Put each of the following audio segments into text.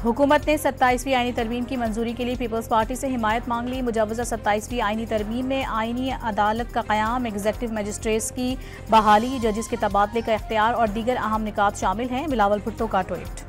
हुकूमत ने 27वीं आईनी तरमीम की मंजूरी के लिए पीपल्स पार्टी से हिमायत मांग ली। मुजवजा 27वीं आईनी तरमीम में आईनी अदालत का क़याम, एग्जीक्यूटिव मजिस्ट्रेट्स की बहाली, जजिस के तबादले का इख्तियार और दीगर अहम निकात शामिल हैं। बिलावल भुट्टो का ट्वीट।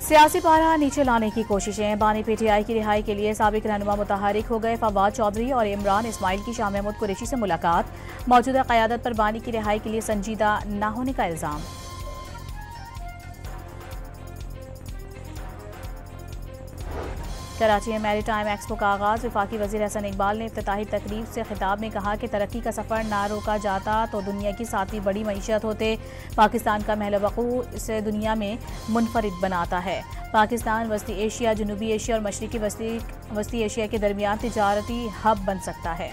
सियासी पारा नीचे लाने की कोशिशें, बानी पीटीआई की रिहाई के लिए साबिक रहनुमा मुतहरिक हो गए। फवाद चौधरी और इमरान इस्माइल की शाह महमूद कुरैशी से मुलाकात, मौजूदा क़यादत पर बानी की रिहाई के लिए संजीदा न होने का इल्जाम। कराची में मैरीटाइम एक्सपो का आगाज, वफाकी वज़ीर हसन इकबाल ने इफ्तिताही तकरीब से खिताब में कहा कि तरक्की का सफ़र ना रोका जाता तो दुनिया की 7वीं बड़ी मईशत होते। पाकिस्तान का महल वक़ू इसे दुनिया में मुनफरिद बनाता है। पाकिस्तान वस्ती एशिया, जनूबी एशिया और मशरक़ी वस्ती एशिया के दरमियान तिजारती हब बन सकता है।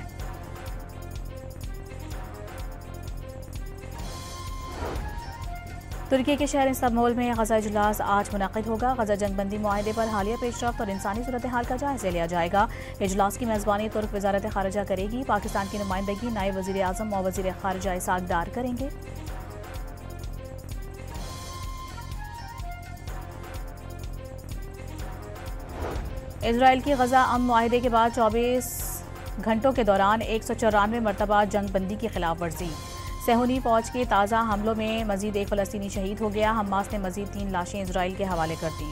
तुर्की के शहर इस्तांबुल में गजा इजलास आज मुनक़िद होगा। गजा जंगबंदी मुआहदे पर हालिया पेशरफ्त और इंसानी सूरत हाल का जायजा लिया जाएगा। इजलास की मेज़बानी तुर्क वज़ारत ख़ारिजा करेगी। पाकिस्तान की नुमाइंदगी नायब वज़ीर आज़म और वज़ीर ख़ारिजा इसाक डार करेंगे। इजराइल की गजा अमन मुआहदे के बाद 24 घंटों के दौरान 194 मरतबा जंगबंदी की खिलाफ वर्जी। सेहूनी फौज के ताज़ा हमलों में मजीद एक फ़लस्तीनी शहीद हो गया। हमास ने मजीद 3 लाशें इजराइल के हवाले कर दी।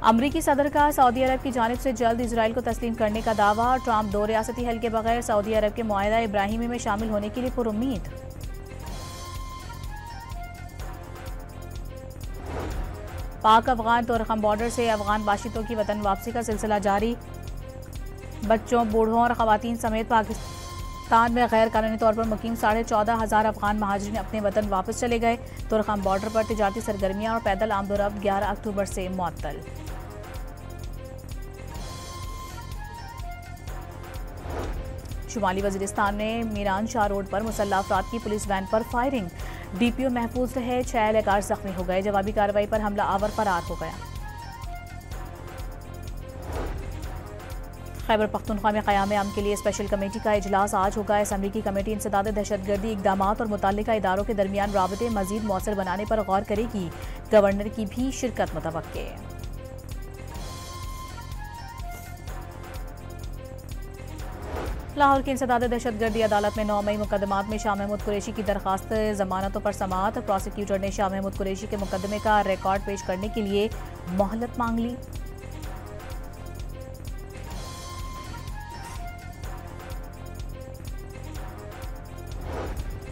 अमरीकी सदर का सऊदी अरब की जानिब से जल्द इजराइल को तस्लीम करने का दावा। ट्रंप 2 रियासती हल के बगैर सऊदी अरब के मुआहिदा इब्राहिमी में शामिल होने के लिए पुरुम्मीद। पाक अफगान तोरखम बॉर्डर से अफगान बाशिंदों की वतन वापसी का सिलसिला जारी। बच्चों, बूढ़ों और खवातीन समेत पाकिस्तान में गैर कानूनी तौर पर मुकीम 14,500 अफगान महाजरीन अपने वतन वापस चले गए। तोरखम बॉर्डर पर तिजारती सरगर्मियां और पैदल आमदोरफ्त 11 अक्टूबर से मुअत्तल। शुमाली वजीरिस्तान में मीरान शाह रोड पर मुसल्लह अफराद की पुलिस वैन पर फायरिंग, डीपीओ महफूज रहे, 6 एहलकार जख्मी हो गए। जवाबी कार्रवाई पर हमला आवर फरार हो गया। खैबर पख्तूनख्वा में क़याम अमन के लिए स्पेशल कमेटी का इजलास आज होगा। असम्बली की कमेटी इंसदाद दहशतगर्दी इक़दामात और मुतल्लिका इदारों के दरमियान राबते मजीद मौसर बनाने पर गौर करेगी। गवर्नर की भी शिरकत मुतवक्के। लाहौर की इंसदाद दहशतगर्दी अदालत में 9 मई मुकदमात में शाह महमूद कुरैशी की दरखास्त जमानतों पर समाअत। प्रोसिक्यूटर ने शाह महमूद कुरैशी के मुकदमे का रिकॉर्ड पेश करने के लिए मोहलत मांग ली।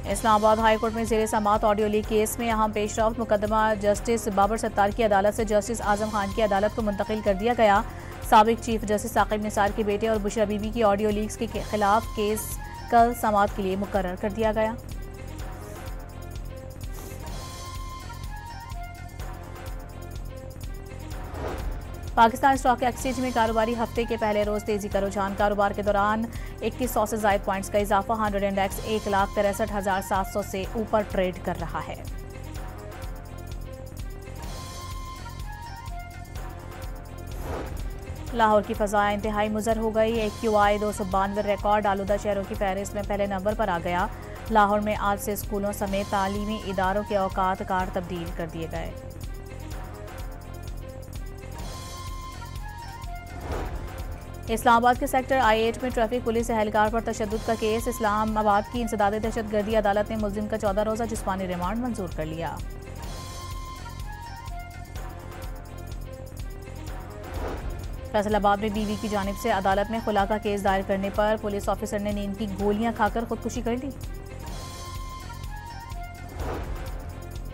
इस्लामाबाद हाई कोर्ट में ज़ेरे समाअत ऑडियो लीक केस में अहम पेशरफ्त। मुकदमा जस्टिस बाबर सत्तार की अदालत से जस्टिस आजम खान की अदालत को मुंतकिल कर दिया गया। साबिक चीफ जस्टिस साकिब निसार के बेटे और बुशरा बीबी की ऑडियो लीक्स के खिलाफ केस कल समाअत के लिए मुकर्रर कर दिया गया। पाकिस्तान स्टॉक एक्सचेंज में कारोबारी हफ्ते के पहले रोज तेजी का रुझान। कारोबार के दौरान 2100 से ज़ायद पॉइंट्स का इजाफा। 100 इंडेक्स 1,63,700 से ऊपर ट्रेड कर रहा है। लाहौर की फ़ज़ा इंतहाई मुज़र हो गई। AQI 292 रिकॉर्ड आलूदा शहरों की फहरिस्त में पहले नंबर पर आ गया। लाहौर में आज से स्कूलों समेत तालीमी इदारों के औकात कार तब्दील कर दिए गए। इस्लामाबाद के सेक्टर I-8 में ट्रैफिक पुलिस एहलकार पर तशद्दुद का केस। इस्लामाबाद की इंसदाद दहशतगर्दी अदालत ने मुल्जिम का 14 रोज़ा जिस्मानी रिमांड मंजूर कर लिया। फैसलाबाद में बीवी की जानिब से अदालत में खुला का केस दायर करने पर पुलिस ऑफिसर ने नींद की गोलियां खाकर खुदकुशी कर ली।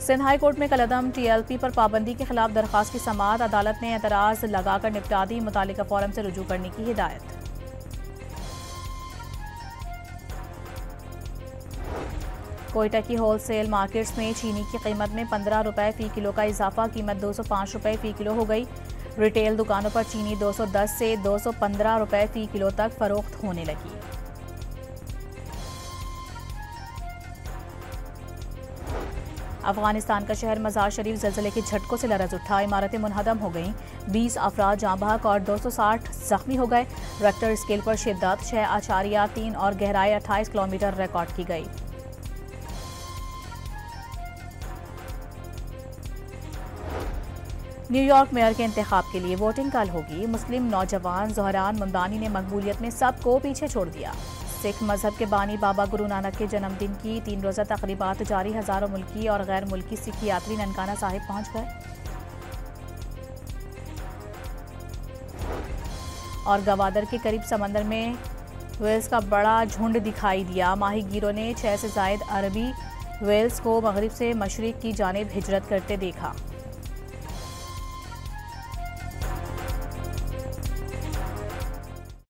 सिंध हाई कोर्ट में कलअदम TLP पर पाबंदी के खिलाफ दरखास्त की समाअत। अदालत ने एतराज लगाकर निपटा दी। मुतालिका फोरम से रुजू करने की हिदायत। कोयटा की होलसेल मार्केट्स में चीनी की कीमत में 15 रुपए फी किलो का इजाफा। कीमत 205 रुपए फी किलो हो गई। रिटेल दुकानों पर चीनी 210 से 215 रुपए फी किलो तक फरोख्त होने लगी। अफगानिस्तान का शहर मजार शरीफ ज़लज़ले के झटकों से लरज़ उठा, इमारतें मुनहदम हो गईं, 20 अफराद जाँ बहक और 260 जख्मी हो गए। रेक्टर स्केल पर शिद्दत 6.3 और गहराई 28 किलोमीटर रिकॉर्ड की गई। न्यूयॉर्क मेयर के इंतखाब के लिए वोटिंग कल होगी। मुस्लिम नौजवान ज़ोहरान ममदानी ने मकबूलियत में सबको पीछे छोड़ दिया। सिख मजहब के बानी बाबा गुरु नानक के जन्मदिन की 3 रोज़ा तकरीबात जारी, हज़ारों मुल्की और गैर मुल्की सिख यात्री ननकाना साहिब पहुंच गए। और गवादर के करीब समंदर में वेल्स का बड़ा झुंड दिखाई दिया। माहीगीरों ने 6 से ज़ायद अरबी वेल्स को मगरिब से मशरिक की जानिब हिजरत करते देखा।